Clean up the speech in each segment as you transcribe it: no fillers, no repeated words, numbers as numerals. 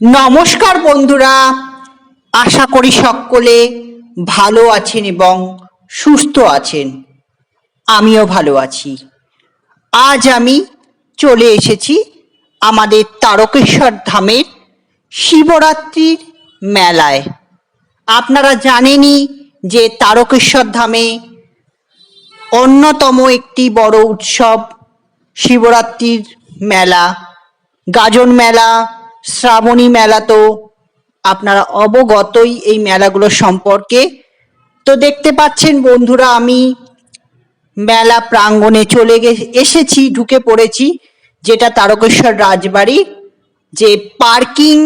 নমস্কার বন্ধুরা, আশা করি সকলে ভালো আছেন এবং সুস্থ আছেন। আমিও ভালো আছি। আজ আমি চলে এসেছি আমাদের তারকেশ্বর ধামের শিবরাত্রির মেলায়। আপনারা জানেনই যে তারকেশ্বর ধামে অন্যতম একটি বড় উৎসব শিবরাত্রির মেলা, গাজন মেলা, শ্রাবণী মেলা। তো আপনারা অবগতই এই মেলাগুলো সম্পর্কে। তো দেখতে পাচ্ছেন বন্ধুরা, আমি মেলা প্রাঙ্গণে এসেছি, ঢুকে পড়েছি, যেটা তারকেশ্বর রাজবাড়ি যে পার্কিং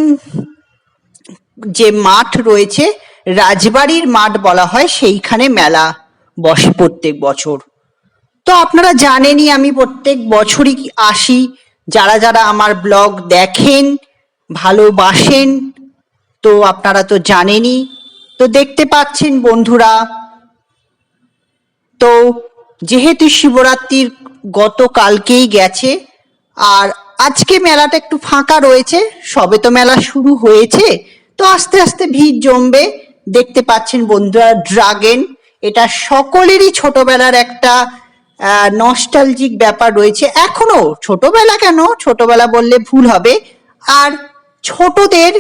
যে মাঠ রয়েছে, রাজবাড়ির মাঠ বলা হয়, সেইখানে মেলা বসে প্রত্যেক বছর। তো আপনারা জানেনই আমি প্রত্যেক বছরই আসি। যারা যারা আমার ব্লগ দেখেন, ভালোবাসেন, তো আপনারা তো জানেনই। তো দেখতে পাচ্ছেন বন্ধুরা, তো যেহেতু শিবরাত্রির গতকালকেই গেছে আর আজকে মেলাটা একটু ফাঁকা রয়েছে, সবে তো মেলা শুরু হয়েছে, তো আস্তে আস্তে ভিড় জমবে। দেখতে পাচ্ছেন বন্ধুরা, ড্রাগন, এটা সকলেরই ছোটবেলার একটা নস্টালজিক ব্যাপার রয়েছে। এখনো ছোটবেলা কেন, ছোটবেলা বললে ভুল হবে, আর ছোটদের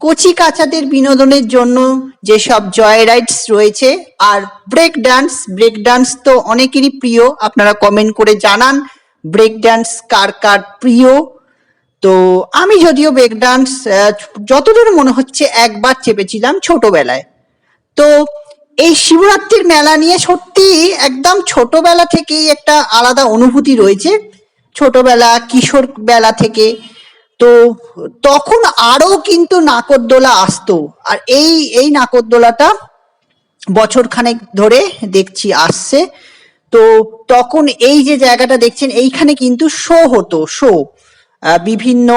কচি কাচাদের বিনোদনের জন্য যেসব জয় রাইডস রয়েছে, আর ব্রেক ডান্স তো অনেকেরই প্রিয়। আপনারা কমেন্ট করে জানান ব্রেক ডান্স কার কার প্রিয়। তো আমি যদিও ব্রেক ডান্স যতদূর মনে হচ্ছে একবার চেপেছিলাম ছোটবেলায়। তো এই শিবরাত্রির মেলা নিয়ে সত্যি একদম ছোটবেলা থেকেই একটা আলাদা অনুভূতি রয়েছে, ছোটবেলা কিশোর বেলা থেকে। তো তখন আরো কিন্তু নাকরদোলা আসতো, আর এই নাকরদোলাটা বছর খানেক ধরে দেখছি আসছে। তো তখন এই যে জায়গাটা দেখছেন, এইখানে কিন্তু শো হতো, বিভিন্ন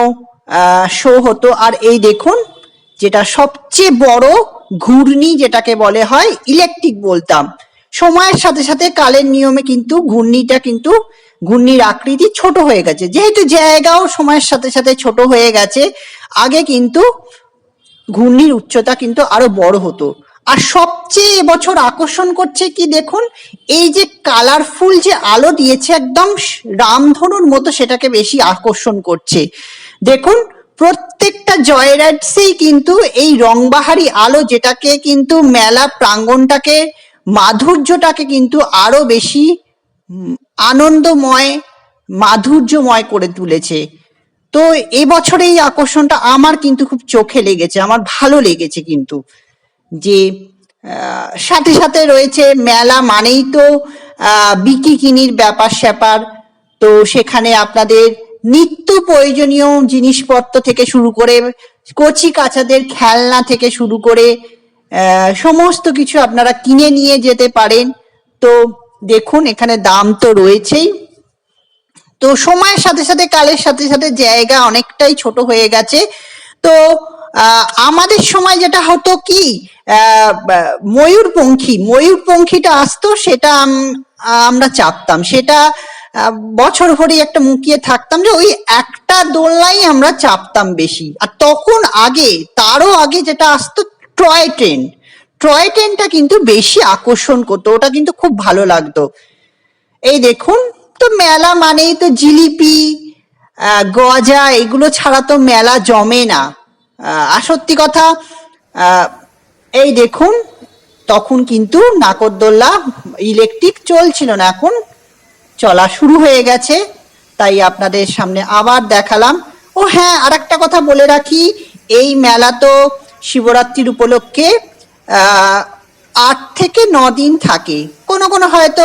শো হতো। আর এই দেখুন, যেটা সবচেয়ে বড় ঘূর্ণি, যেটাকে বলে হয় ইলেকট্রিক বলতাম, সময়ের সাথে সাথে কালের নিয়মে কিন্তু ঘূর্ণির আকৃতি ছোট হয়ে গেছে, যেহেতু জায়গাও সময়ের সাথে সাথে ছোট হয়ে গেছে। আগে কিন্তু ঘূর্ণির উচ্চতা কিন্তু আরো বড় হতো। আর সবচেয়ে এবছর আকর্ষণ করছে কি দেখুন, এই যে কালারফুল যে আলো দিয়েছে, একদম রামধনুর মতো, সেটাকে বেশি আকর্ষণ করছে। দেখুন, প্রত্যেকটা জয় রাইডসেই কিন্তু এই রংবাহারি আলো, যেটাকে কিন্তু মেলা প্রাঙ্গণটাকে, মাধুর্যটাকে কিন্তু আরো বেশি আনন্দময়, মাধুর্যময় করে তুলেছে। তো এবছর এই আকর্ষণটা আমার কিন্তু খুব চোখে লেগেছে, আমার ভালো লেগেছে। কিন্তু যে সাথে সাথে রয়েছে মেলা মানেই তো বিকিকিনির ব্যাপার স্যাপার। তো সেখানে আপনাদের নিত্য প্রয়োজনীয় জিনিসপত্র থেকে শুরু করে, কচি কাচাদের খেলনা থেকে শুরু করে সমস্ত কিছু আপনারা কিনে নিয়ে যেতে পারেন। তো দেখুন, এখানে দাম তো রয়েছেই। তো সময়ের সাথে সাথে, কালের সাথে সাথে জায়গা অনেকটাই ছোট হয়ে গেছে। তো আমাদের সময় যেটা হতো কি, ময়ূরপঙ্খীটা আসতো, সেটা আমরা চাপতাম, সেটা বছর ভরি একটা মুখিয়ে থাকতাম যে ওই একটা দোলনাই আমরা চাপতাম বেশি। আর তখন তারও আগে যেটা আসতো ট্রয় ট্রেনটা কিন্তু বেশি আকর্ষণ করতো, ওটা কিন্তু খুব ভালো লাগতো। এই দেখুন, তো মেলা মানেই তো জিলিপি, গজা, এগুলো ছাড়া তো মেলা জমে না। আর সত্যি কথা, এই দেখুন, তখন কিন্তু নাগরদোল্লা ইলেকট্রিক চলছিল না, এখন চলা শুরু হয়ে গেছে, তাই আপনাদের সামনে আবার দেখালাম। ও হ্যাঁ, আর একটা কথা বলে রাখি, এই মেলা তো শিবরাত্রির উপলক্ষে 8 থেকে 9 দিন থাকে, কোনো কোনো হয়তো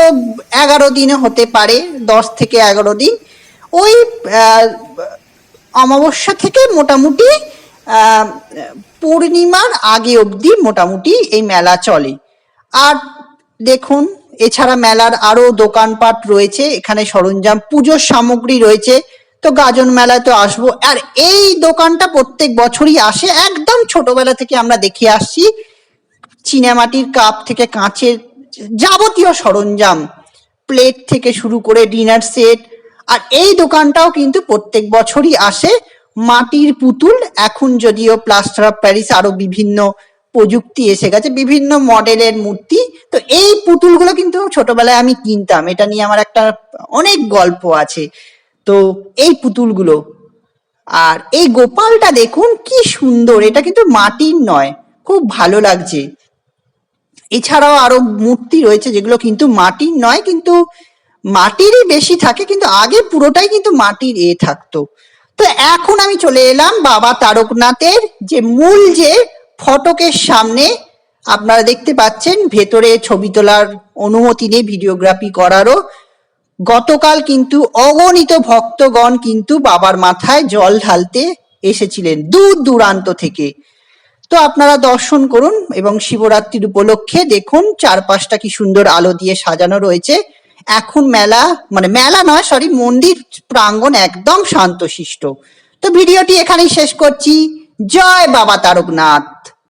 11 দিনে হতে পারে, 10 থেকে 11 দিন। ওই অমাবস্যা থেকে মোটামুটি পূর্ণিমার আগে অবধি মোটামুটি এই মেলা চলে। আর দেখুন, এছাড়া মেলার আরো দোকানপাট রয়েছে, এখানে সরঞ্জাম, পুজোর সামগ্রী রয়েছে। তো গাজন মেলায় তো আসবো, আর এই দোকানটা প্রত্যেক বছরই আসে, একদম ছোটবেলা থেকে আমরা দেখে আসছি। চীনামাটির কাপ থেকে কাঁচের যাবতীয় সরঞ্জাম, প্লেট থেকে শুরু করে ডিনার সেট, আর এই দোকানটাও কিন্তু প্রত্যেক বছরই আসে। মাটির পুতুল। এখন যদিও প্লাস্টার অফ প্যারিস আরো বিভিন্ন প্রযুক্তি এসে গেছে, বিভিন্ন মডেলের মূর্তি। তো এই পুতুলগুলো কিন্তু ছোটবেলায় আমি কিনতাম, এটা নিয়ে আমার একটা অনেক গল্প আছে। তো এই পুতুলগুলো, আর এই গোপালটা দেখুন কি সুন্দর, এটা কিন্তু মাটির নয়, খুব ভালো লাগছে। এছাড়াও আরো মূর্তি রয়েছে যেগুলো কিন্তু মাটির নয়, কিন্তু মাটিরই বেশি থাকে, কিন্তু আগে পুরোটাই কিন্তু মাটির থাকতো। তো এখন আমি চলে এলাম বাবা তারকনাথের যে মূল যে ফটকের সামনে। আপনারা দেখতে পাচ্ছেন ভেতরে ছবি তোলার অনুমতি নেই, ভিডিওগ্রাফি করারও। গতকাল কিন্তু অগণিত ভক্তগণ কিন্তু বাবার মাথায় জল ঢালতে এসেছিলেন দূর দূরান্ত থেকে। তো আপনারা দর্শন করুন, এবং শিবরাত্রির উপলক্ষে দেখুন চারপাশটা কি সুন্দর আলো দিয়ে সাজানো রয়েছে। এখন মেলা, মানে মেলা নয় সরি, মন্দির প্রাঙ্গণ একদম শান্তশিষ্ট। তো ভিডিওটি এখানেই শেষ করছি। জয় বাবা তারকনাথ।